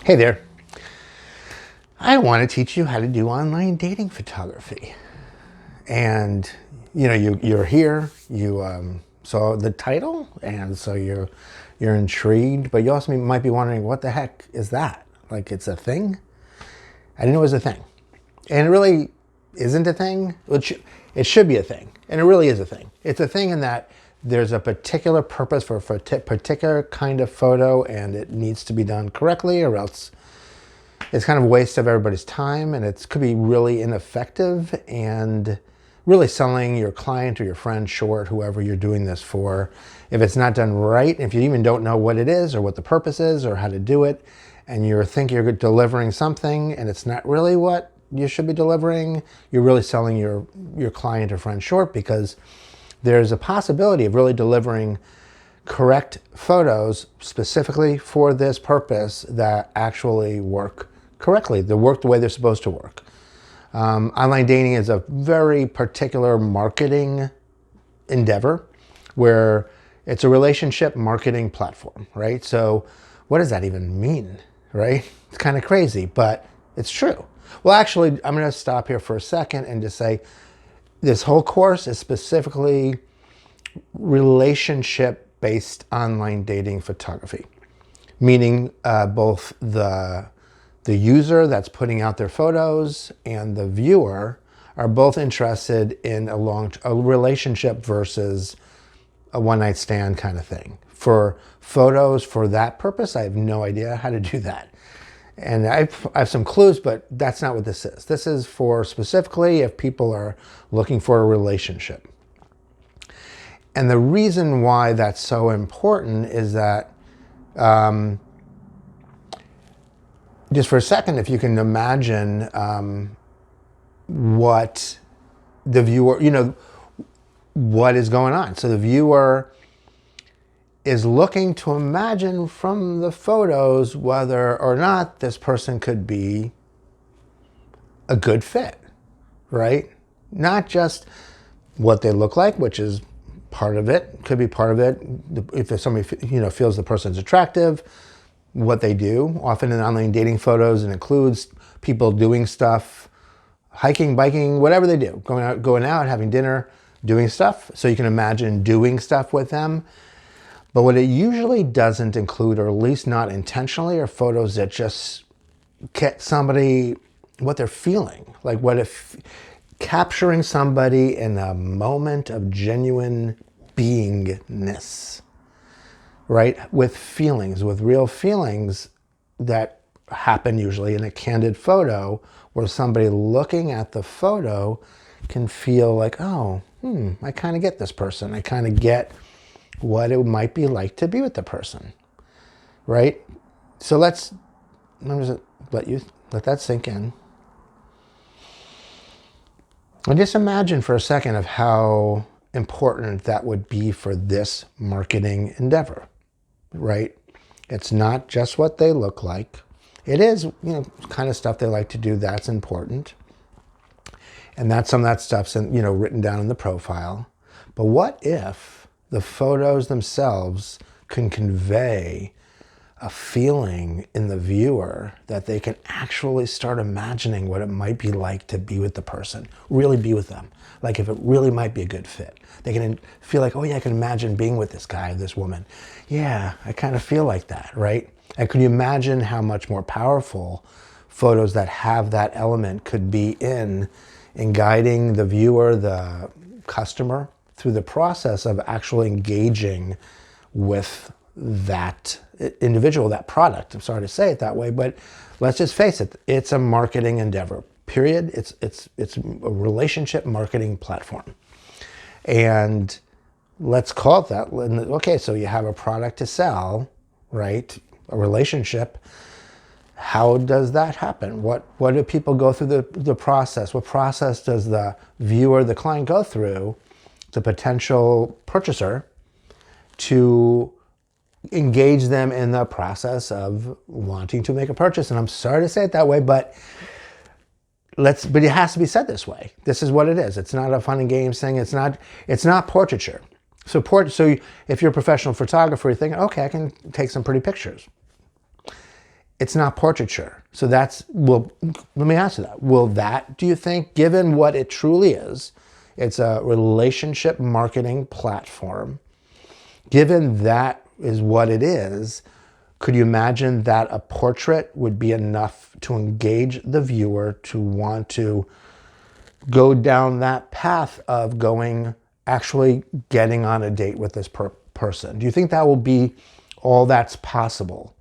Hey there. I want to teach you how to do online dating photography. And you're here. You saw the title, and so you're intrigued. But you also might be wondering, what the heck is that? Like, it's a thing? I didn't know it was a thing, and it really isn't a thing. It should be a thing, and it really is a thing. It's a thing in that there's a particular purpose for a particular kind of photo, and it needs to be done correctly, or else it's kind of a waste of everybody's time, and it could be really ineffective and really selling your client or your friend short, whoever you're doing this for. If it's not done right, if you even don't know what it is or what the purpose is or how to do it, and you think you're delivering something and it's not really what you should be delivering, you're really selling your client or friend short, because there's a possibility of really delivering correct photos specifically for this purpose that actually work correctly. They work the way they're supposed to work. Online dating is a very particular marketing endeavor where it's a relationship marketing platform, right? So what does that even mean, right? It's kind of crazy, but it's true. Well, actually, I'm going to stop here for a second and just say this whole course is specifically relationship-based online dating photography, meaning both the user that's putting out their photos and the viewer are both interested in a relationship versus a one-night stand kind of thing. For photos for that purpose, I have no idea how to do that. And I have some clues, but that's not what this is. This is for specifically if people are looking for a relationship. And the reason why that's so important is that, just for a second, if you can imagine what the viewer, what is going on. So the viewer is looking to imagine from the photos whether or not this person could be a good fit, right? Not just what they look like, which is part of it, could be part of it. If somebody feels the person's attractive, what they do. Often in online dating photos, it includes people doing stuff, hiking, biking, whatever they do, going out, having dinner, doing stuff. So you can imagine doing stuff with them. But what it usually doesn't include, or at least not intentionally, are photos that just get somebody what they're feeling. Like capturing somebody in a moment of genuine beingness, right? With feelings, with real feelings that happen usually in a candid photo, where somebody looking at the photo can feel like, oh, I kind of get this person. I kind of get what it might be like to be with the person, right? So let me just let that sink in. And just imagine for a second of how important that would be for this marketing endeavor, right? It's not just what they look like. It is, kind of stuff they like to do. That's important. And that's some of that stuff's written down in the profile. But what if the photos themselves can convey a feeling in the viewer that they can actually start imagining what it might be like to be with the person, really be with them. Like if it really might be a good fit. They can feel like, oh yeah, I can imagine being with this guy, this woman. Yeah, I kind of feel like that, right? And could you imagine how much more powerful photos that have that element could be in guiding the viewer, the customer, through the process of actually engaging with that individual, that product. I'm sorry to say it that way, but let's just face it. It's a marketing endeavor, period. It's a relationship marketing platform. And let's call it that. Okay, so you have a product to sell, right? A relationship. How does that happen? What do people go through the process? What process does the viewer, the client go through, the potential purchaser, to engage them in the process of wanting to make a purchase? And I'm sorry to say it that way, but it has to be said this way. This is what it is. It's not a fun and games thing. It's not portraiture. So if you're a professional photographer, you're thinking, okay, I can take some pretty pictures. it's not portraiture. So well, let me ask you that. Will that, do you think, given what it truly is, it's a relationship marketing platform, given that is what it is, could you imagine that a portrait would be enough to engage the viewer to want to go down that path of actually getting on a date with this person? Do you think that will be all that's possible?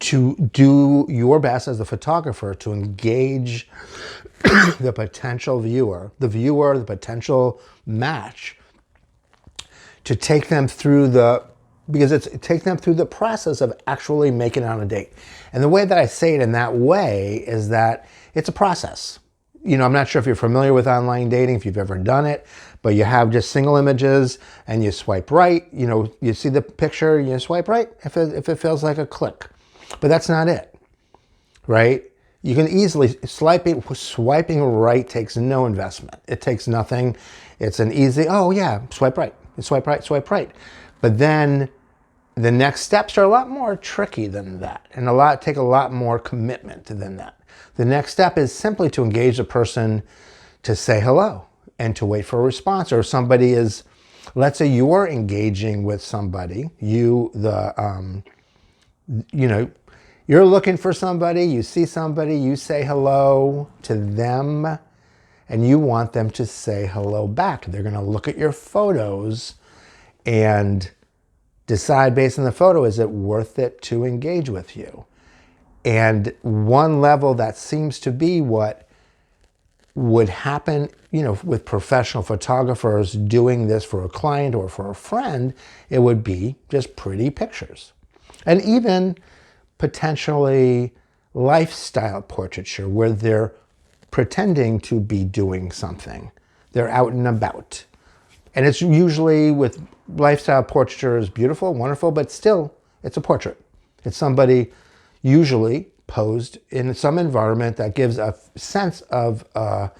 To do your best as a photographer to engage the potential viewer, the potential match, to take them through take them through the process of actually making it on a date. And the way that I say it in that way is that it's a process. I'm not sure if you're familiar with online dating, if you've ever done it, but you have just single images and you swipe right. You see the picture, you swipe right if it feels like a click. But that's not it, right? You can easily, swiping right takes no investment. It takes nothing. It's an easy, oh yeah, swipe right, swipe right, swipe right. But then the next steps are a lot more tricky than that and take a lot more commitment than that. The next step is simply to engage the person, to say hello and to wait for a response. Or somebody is, let's say you're engaging with somebody, you're looking for somebody, you see somebody, you say hello to them, and you want them to say hello back. They're going to look at your photos and decide based on the photo, is it worth it to engage with you? And one level that seems to be what would happen, with professional photographers doing this for a client or for a friend, it would be just pretty pictures. And even potentially lifestyle portraiture where they're pretending to be doing something. They're out and about. And it's usually with lifestyle portraiture is beautiful, wonderful, but still it's a portrait. It's somebody usually posed in some environment that gives a sense of a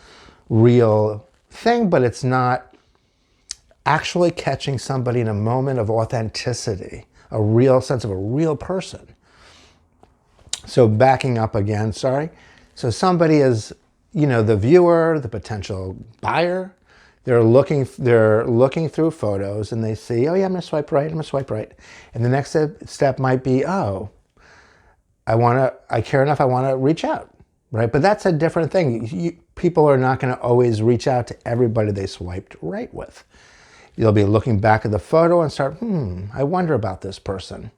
real thing, but it's not actually catching somebody in a moment of authenticity, a real sense of a real person. So backing up again, sorry. So somebody is, the viewer, the potential buyer, they're looking through photos and they see, oh yeah, I'm gonna swipe right, I'm gonna swipe right. And the next step might be, oh, I care enough, I wanna reach out, right? But that's a different thing. People are not gonna always reach out to everybody they swiped right with. You'll be looking back at the photo and start, I wonder about this person.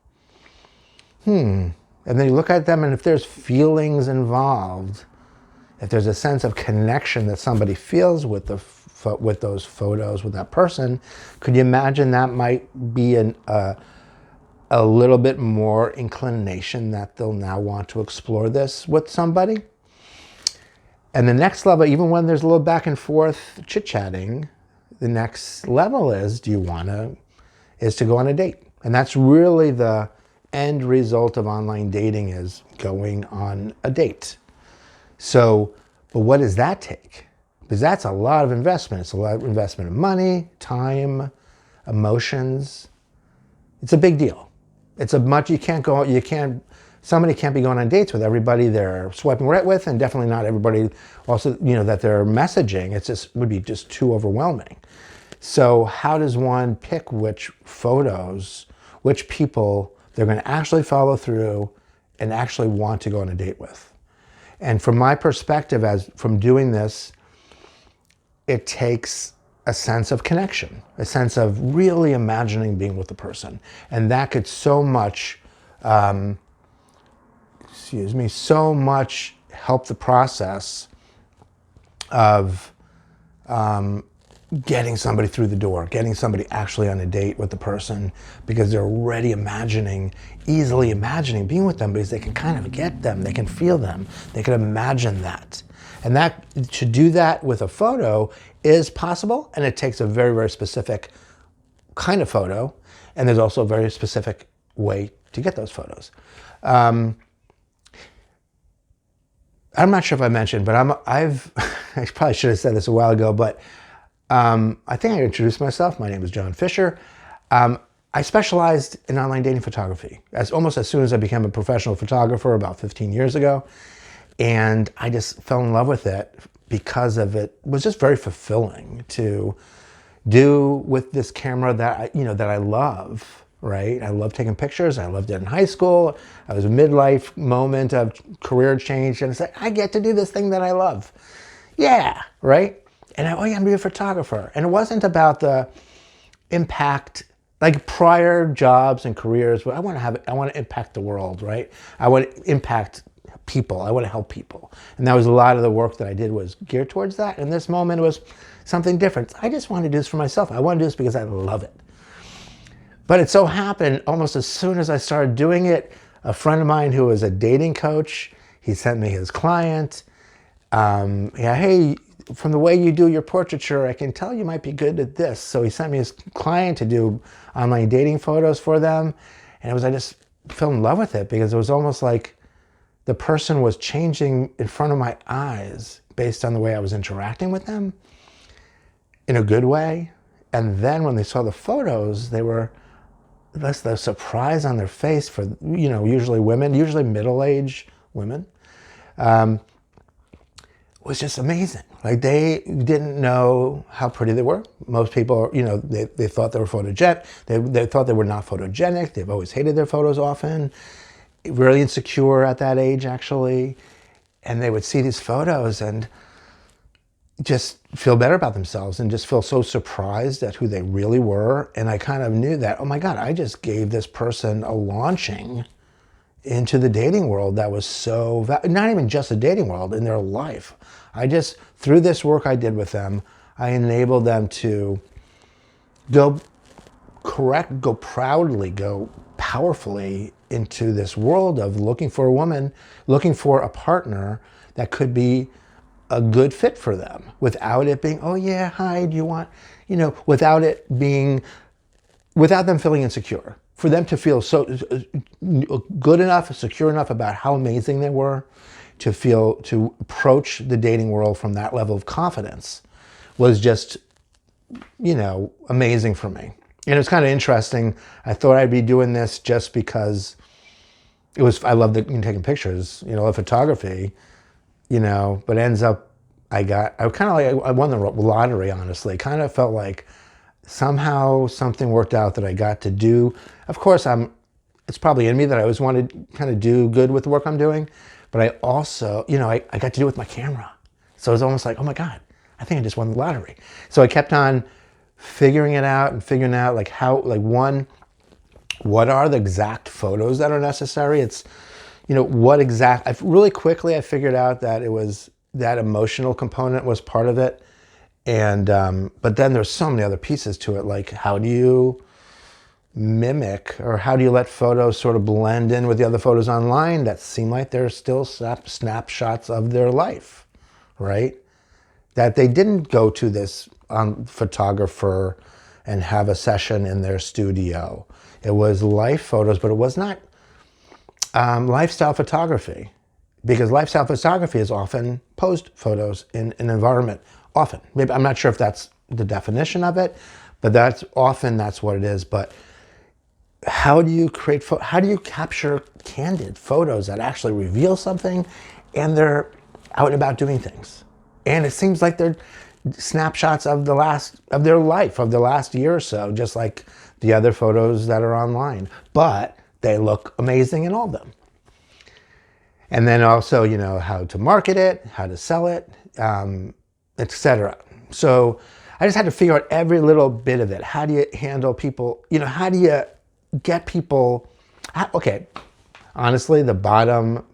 And then you look at them, and if there's feelings involved, if there's a sense of connection that somebody feels with those photos, with that person, could you imagine that might be a little bit more inclination that they'll now want to explore this with somebody? And the next level, even when there's a little back and forth chit-chatting, the next level is to go on a date. And that's really the end result of online dating, is going on a date. So, but what does that take? Because that's a lot of investment. It's a lot of investment of money, time, emotions. It's a big deal. Somebody can't be going on dates with everybody they're swiping right with, and definitely not everybody also, that they're messaging. Would be just too overwhelming. So how does one pick which photos, which people they're going to actually follow through and actually want to go on a date with? And from my perspective, from doing this, it takes a sense of connection, a sense of really imagining being with the person. And that could so much help the process of getting somebody through the door, getting somebody actually on a date with the person, because they're already easily imagining being with them, because they can kind of get them, they can feel them, they can imagine that. And that, to do that with a photo is possible, and it takes a very, very specific kind of photo, and there's also a very specific way to get those photos. I'm not sure if I mentioned, but I probably should have said this a while ago, but I think I introduced myself. My name is John Fisher. I specialized in online dating photography almost as soon as I became a professional photographer about 15 years ago. And I just fell in love with it because of it was just very fulfilling to do with this camera that I love, right? I love taking pictures. I loved it in high school. I was a midlife moment of career change, and it's like, I get to do this thing that I love. Yeah, right? And I'm going to be a photographer. And it wasn't about the impact, like prior jobs and careers, but I want to impact the world, right? I want to impact people. I want to help people. And that was a lot of the work that I did was geared towards that. And this moment was something different. I just want to do this for myself. I want to do this because I love it. But it so happened almost as soon as I started doing it, a friend of mine who was a dating coach, he sent me his client. Yeah, hey, from the way you do your portraiture, I can tell you might be good at this. So he sent me his client to do online dating photos for them. And I just fell in love with it because it was almost like the person was changing in front of my eyes based on the way I was interacting with them in a good way. And then when they saw the photos, that's the surprise on their face for, usually women, usually middle-aged women, was just amazing. Like they didn't know how pretty they were. Most people, they thought they were photogenic. They thought they were not photogenic. They've always hated their photos often. Really insecure at that age, actually. And they would see these photos and just feel better about themselves and just feel so surprised at who they really were. And I kind of knew that, oh my God, I just gave this person a launching into the dating world that was so, not even just the dating world, in their life. Through this work I did with them, I enabled them to go proudly, go powerfully into this world of looking for a woman, looking for a partner that could be a good fit for them without it being, oh yeah, hi, do you want, without them feeling insecure. For them to feel so good enough, secure enough about how amazing they were, to approach the dating world from that level of confidence was just, amazing for me. And it was kind of interesting. I thought I'd be doing this just because I love taking pictures, of photography, but ends up I won the lottery, honestly. Kind of felt like somehow something worked out that I got to do. Of course, it's probably in me that I always wanted to kind of do good with the work I'm doing, but I also, I got to do it with my camera. So it was almost like, oh my God, I think I just won the lottery. So I kept on figuring out like what are the exact photos that are necessary? It's, really quickly I figured out that it was that emotional component was part of it. And, but then there's so many other pieces to it. Like how do you mimic, or how do you let photos sort of blend in with the other photos online that seem like they're still snapshots of their life, right? That they didn't go to this photographer and have a session in their studio. It was life photos, but it was not lifestyle photography, because lifestyle photography is often posed photos in an environment. Often, maybe I'm not sure if that's the definition of it, but that's what it is. But how do you how do you capture candid photos that actually reveal something, and they're out and about doing things, and it seems like they're snapshots of their life, of the last year or so, just like the other photos that are online, but they look amazing in all of them. And then also, how to market it, how to sell it, etc. So I just had to figure out every little bit of it. How do you handle people? How do you get people? Okay, honestly, the bottom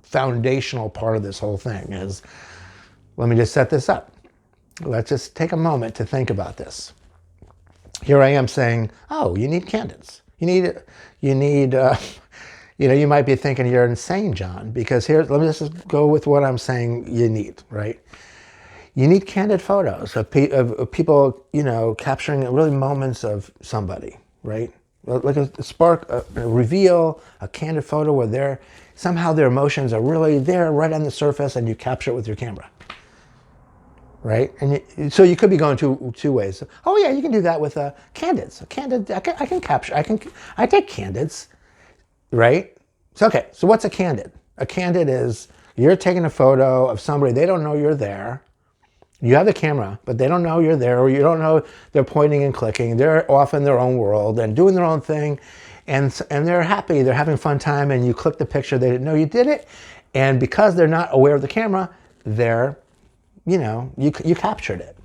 foundational part of this whole thing is, let me just set this up. Let's just take a moment to think about this. Here I am saying, oh, you need candidates. You might be thinking you're insane, John, because let me just go with what I'm saying you need, right? You need candid photos of people, capturing really moments of somebody, right? Like a spark, a reveal, a candid photo where somehow their emotions are really there right on the surface and you capture it with your camera, right? And so you could be going two ways. Oh yeah, you can do that with candids. A candid, I can capture. I take candids, right? So okay, so what's a candid? A candid is you're taking a photo of somebody, they don't know you're there. You have the camera, but they don't know you're there, or you don't know they're pointing and clicking. They're off in their own world and doing their own thing, and they're happy. They're having a fun time, and you click the picture. They didn't know you did it, and because they're not aware of the camera, they're, you captured it,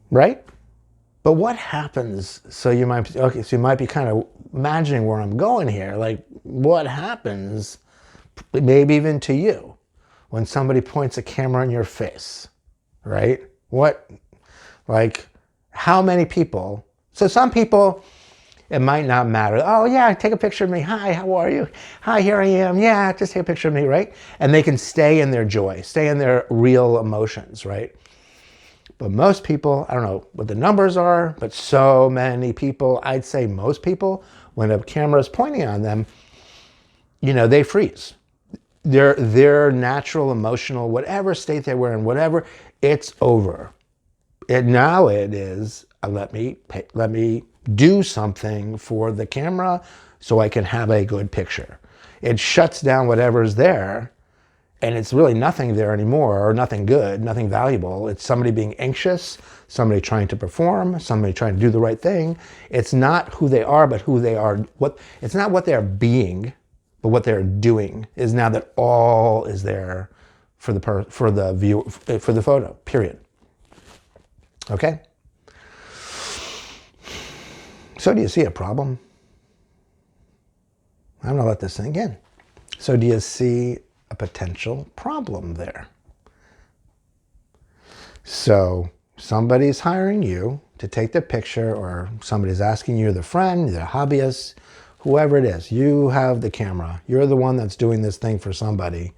right? But what happens? So you might be kind of imagining where I'm going here. Like, what happens, maybe even to you, when somebody points a camera in your face, right? How many people? So some people, it might not matter. Oh yeah, take a picture of me. Hi, how are you? Hi, here I am. Yeah, just take a picture of me, right? And they can stay in their joy, stay in their real emotions, right? But most people, I don't know what the numbers are, but so many people, I'd say most people, when a camera is pointing on them, they freeze. Their natural emotional, whatever state they were in, whatever, it's over. And now it is, let me do something for the camera so I can have a good picture. It shuts down whatever's there, and it's really nothing there anymore, or nothing good, nothing valuable. It's somebody being anxious, somebody trying to perform, somebody trying to do the right thing. It's not who they are, but who they are. It's not what they're being, but what they're doing is now that all is there for the view, for the photo, period. Okay? So do you see a problem? I'm going to let this sink in. So do you see a potential problem there? So somebody's hiring you to take the picture, or somebody's asking you, the friend, the hobbyist, whoever it is, you have the camera. You're the one that's doing this thing for somebody.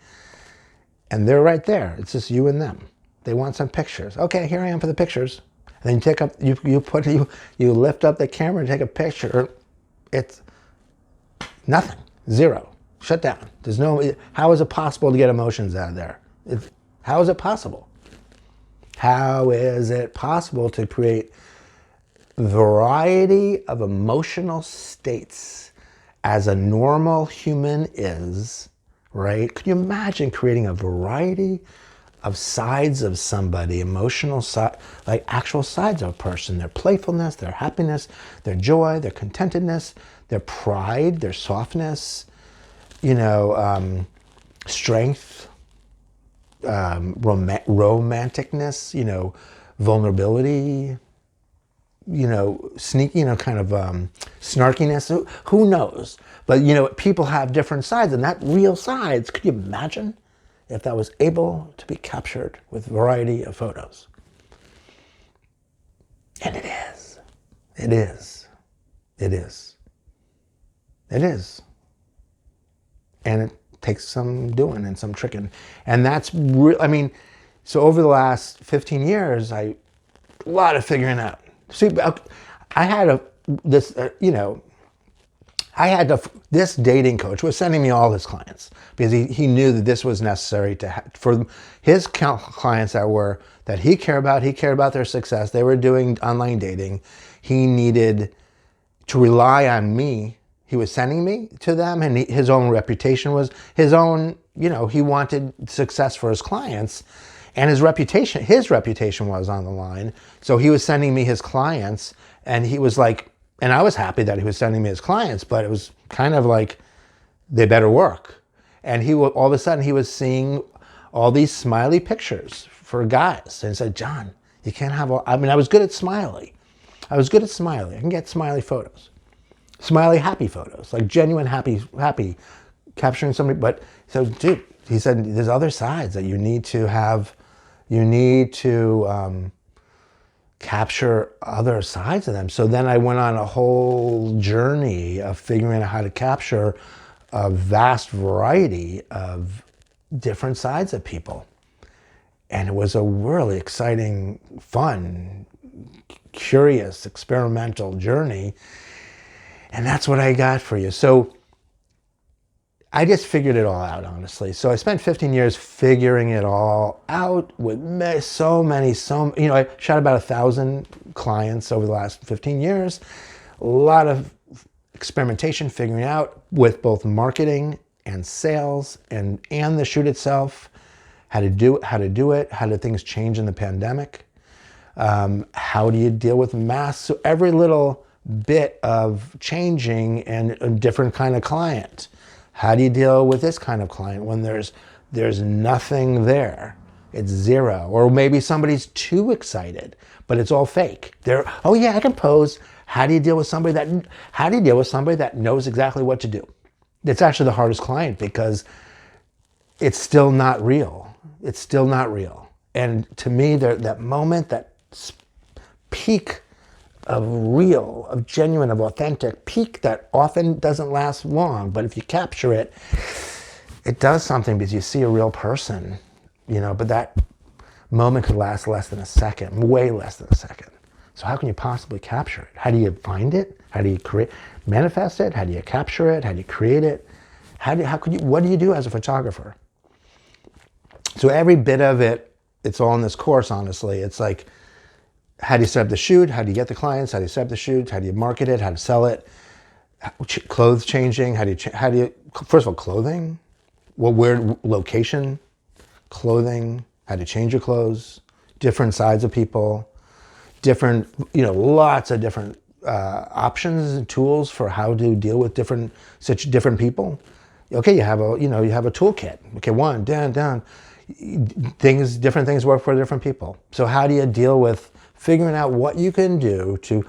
And they're right there. It's just you and them. They want some pictures. Okay, here I am for the pictures. And then you lift up the camera and take a picture. It's nothing. Zero. Shut down. How is it possible to get emotions out of there? How is it possible? How is it possible to create variety of emotional states as a normal human is, right? Could you imagine creating a variety of sides of somebody, emotional side, like actual sides of a person, their playfulness, their happiness, their joy, their contentedness, their pride, their softness, strength, romanticness, vulnerability, sneaky, kind of snarkiness. Who knows? But, people have different sides, and that real sides, could you imagine if that was able to be captured with a variety of photos? And it is. It is. It is. It is. And it takes some doing and some tricking. And that's so over the last 15 years, a lot of figuring out. See, I had this dating coach was sending me all his clients because he knew that this was necessary for his clients that he cared about their success. They were doing online dating. He needed to rely on me. He was sending me to them, and his own reputation was his own, he wanted success for his clients, and his reputation was on the line. So he was sending me his clients, and he was like, and I was happy that he was sending me his clients, but it was kind of like, they better work. And all of a sudden he was seeing all these smiley pictures for guys, and said, John, you can't have I was good at smiley. I can get smiley photos. Smiley happy photos, like genuine happy, capturing somebody. But so, dude, he said, there's other sides that you need to have. You need to capture other sides of them. So then I went on a whole journey of figuring out how to capture a vast variety of different sides of people. And it was a really exciting, fun, curious, experimental journey. And that's what I got for you. So I just figured it all out, honestly. So I spent 15 years figuring it all out with I shot about 1,000 clients over the last 15 years. A lot of experimentation, figuring out with both marketing and sales and the shoot itself, how to do it, how did things change in the pandemic, how do you deal with masks? So every little bit of changing and a different kind of client. How do you deal with this kind of client when there's nothing there? It's zero. Or maybe somebody's too excited, but it's all fake. Oh yeah, I can pose. How do you deal with somebody that knows exactly what to do? It's actually the hardest client because it's still not real. It's still not real. And to me, that moment, that peak of real, of genuine, of authentic, peak that often doesn't last long, but if you capture it, it does something because you see a real person, but that moment could last less than a second, way less than a second. So how can you possibly capture it? How do you find it? How do you manifest it? How do you capture it? How do you create it? What do you do as a photographer? So every bit of it, it's all in this course, honestly. It's like, how do you set up the shoot? How do you get the clients? How do you set up the shoot? How do you market it? How to sell it? Clothes changing. First of all, clothing. Where location, clothing, how to change your clothes, different sides of people, lots of different options and tools for how to deal with such different people. Okay, you have a toolkit. Okay, down. Different things work for different people. So how do you deal with figuring out what you can do to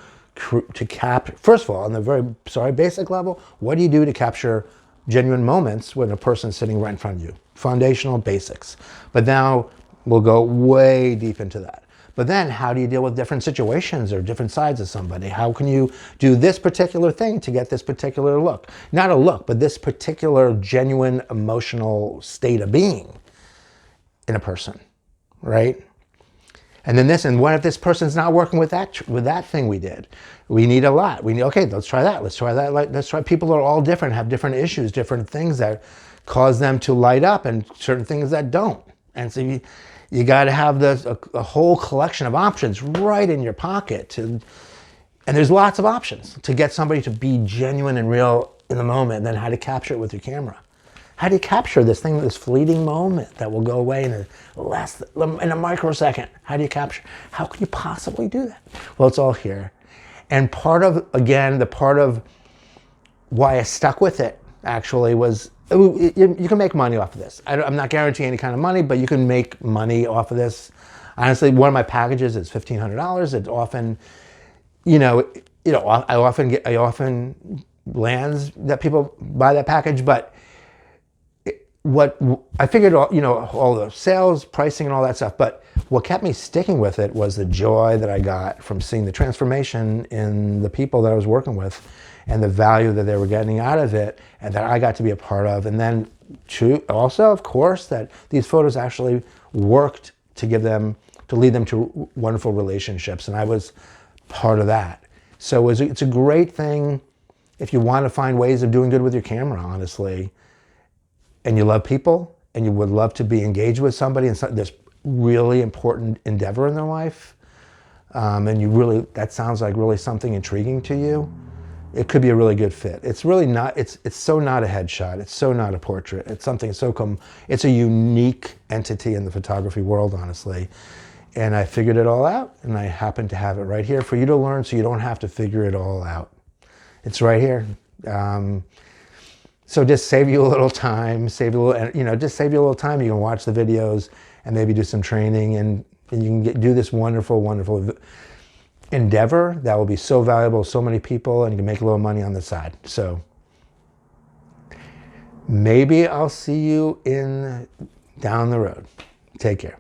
capture, first of all, on the very basic level, what do you do to capture genuine moments when a person's sitting right in front of you? Foundational basics. But now we'll go way deep into that. But then how do you deal with different situations or different sides of somebody? How can you do this particular thing to get this particular look? Not a look, but this particular genuine emotional state of being in a person, right? And then and what if this person's not working with that thing we did? We need a lot. Okay, let's try that. Let's try that. Let's try. People are all different, have different issues, different things that cause them to light up and certain things that don't. And so you got to have a whole collection of options right in your pocket and there's lots of options to get somebody to be genuine and real in the moment, and then how to capture it with your camera. How do you capture this fleeting moment that will go away in a microsecond? How do you capture? How can you possibly do that? Well, it's all here. And part of why I stuck with it actually was, you can make money off of this. I'm not guaranteeing any kind of money, but you can make money off of this. Honestly, one of my packages is $1,500. It's often, I often lands that people buy that package, but what I figured, all the sales, pricing, and all that stuff. But what kept me sticking with it was the joy that I got from seeing the transformation in the people that I was working with, and the value that they were getting out of it, and that I got to be a part of. And then, also, of course, that these photos actually worked to lead them to wonderful relationships, and I was part of that. So it's a great thing if you want to find ways of doing good with your camera, honestly. And you love people, and you would love to be engaged with somebody in this really important endeavor in their life, and that sounds like really something intriguing to you, it could be a really good fit. It's really not, it's so not a headshot, it's so not a portrait, it's something it's a unique entity in the photography world, honestly. And I figured it all out, and I happen to have it right here for you to learn, so you don't have to figure it all out. It's right here. So just save you a little time, just save you a little time. You can watch the videos and maybe do some training, and you can do this wonderful, wonderful endeavor that will be so valuable to so many people, and you can make a little money on the side. So maybe I'll see you down the road. Take care.